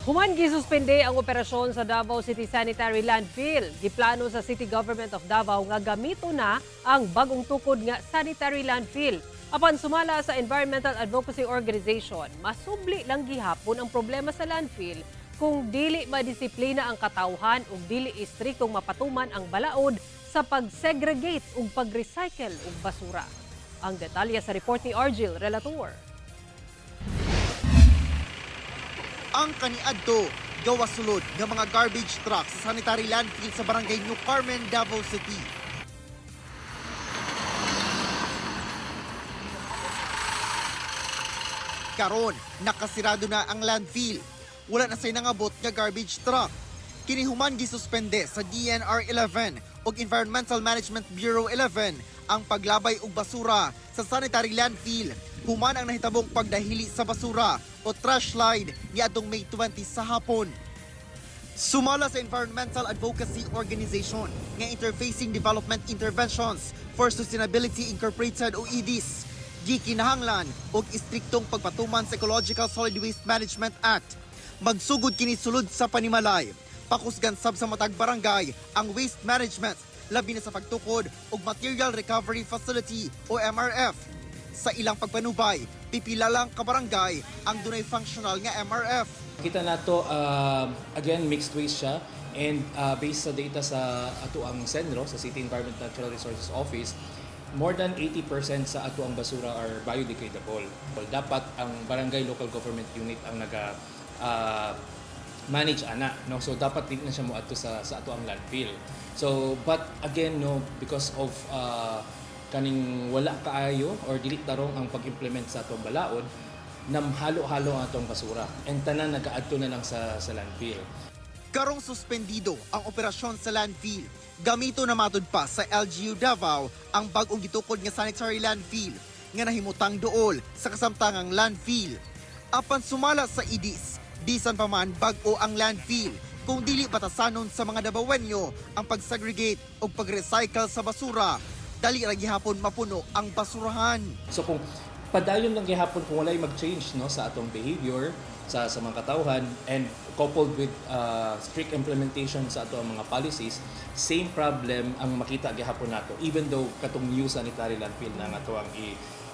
Human gisuspende ang operasyon sa Davao City Sanitary Landfill. Giplano sa City Government of Davao nga gamito na ang bagong tukod nga sanitary landfill. Apan sumala sa Environmental Advocacy Organization, masubli lang gihapon ang problema sa landfill kung dili madisiplina ang katawhan ug dili istriktong mapatuman ang balaod sa pag-segregate ug pag-recycle og basura. Ang detalye sa report ni Argil Relator. Ang kaniadto gawas sulod ng mga garbage trucks sa sanitary landfill sa barangay New Carmen, Davao City. Karon, nakasirado na ang landfill. Wala na say nangabot nga garbage truck. Kinihuman gisuspende sa DNR 11 ug Environmental Management Bureau 11 ang paglabay og basura sa sanitary landfill. Human ang nahitabong pagdahili sa basura o trash slide niadtong May 20 sa hapon. Sumala sa Environmental Advocacy Organization nga Interfacing Development Interventions for Sustainability Incorporated o EDIS, gikinahanglan og istriktong pagpatuman sa Ecological Solid Waste Management Act. Magsugod kini sulod sa panimalay. Pakusgan sab sa matag barangay ang waste management labi na sa pagtukod og Material Recovery Facility o MRF. Sa ilang pagpanubay, pipila lang ka barangay ang dunay functional nga MRF. Kita nato again mixed waste siya and based sa data sa ato ang Senro sa City Environment Natural Resources Office, more than 80% sa ato ang basura are biodegradable. Dapat ang barangay local government unit ang naga manage ana, no, so dapat din na siya mo ato sa ato ang landfill. So but again, no, because of kaning wala kaayo or dili tarong ang pag-implement sa atong balaod, namhalo-halo ang atong basura and tanan nagaadto na lang sa landfill. Karong suspendido ang operasyon sa landfill. Gamito na matud pa sa LGU Davao ang bag-ong gitukod nga sanitary landfill nga nahimutang duol sa kasamtangang landfill. Apan sumala sa IDIS, bisan pa man bag-o ang landfill kung dili batasanon sa mga Davaoenyo ang pag-segregate o pag-recycle sa basura, dali ra gihapon mapuno ang basurahan. So kung padayon lang gihapon kung walay mag-change, no, sa atong behavior sa mga katawhan and coupled with strict implementation sa atong mga policies, same problem ang makita gihapon nato even though katong new sanitary landfill na nga ang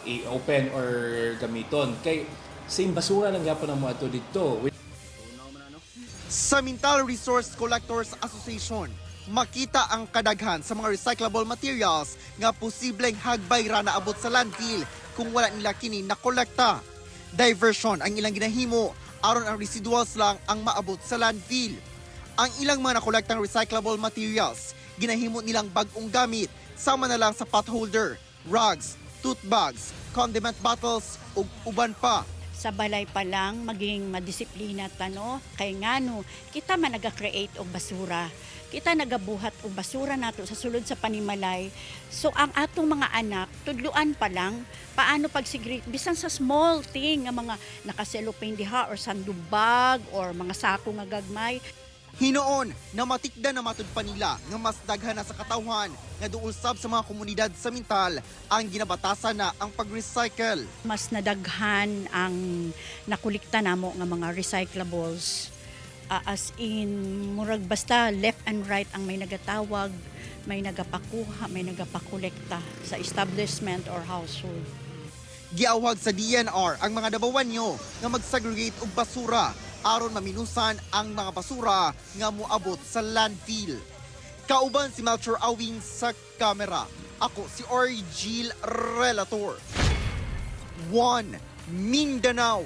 i-open or gamiton kay same basura lang gihapon ang mo ato dito. Sa Mintal Resource Collectors Association, makita ang kadaghan sa mga recyclable materials nga posibleng hagbay ra naabot sa landfill kung wala nila kini nakolekta. Diversion ang ilang ginahimo aron ang residuals lang ang maabot sa landfill. Ang ilang mga nakolektang recyclable materials ginahimo nilang bag-ong gamit sama na lang sa pot holder, rugs, tote bags, condiment bottles ug uban pa. Sa balay pa lang maging madisiplina tano kay ngano kita man naga-create og basura, kita nagabuhat og basura nato sa sulod sa panimalay. So ang atong mga anak tudluan pa lang paano pagsigrit bisan sa small thing nga mga nakaselopane diha or sandubag or mga sako nga gagmay. Hinoon na matikda na matud pa nila nga mas daghan na sa katawhan nga duol sab sa mga komunidad sa Mintal ang ginabatasan na ang pag-recycle. Mas nadaghan ang nakulikta namo nga mga recyclables. As in murag basta left and right ang may nagatawag, may nagapakuha, may nagapakolekta sa establishment or household. Giawag sa DNR ang mga Davaoenyo nga mag-segregate og basura aron maminusan ang mga basura nga moabot sa landfill. Kauban si Melchor Awing sa kamera. Ako si Argil Relator. 1 Mindanao.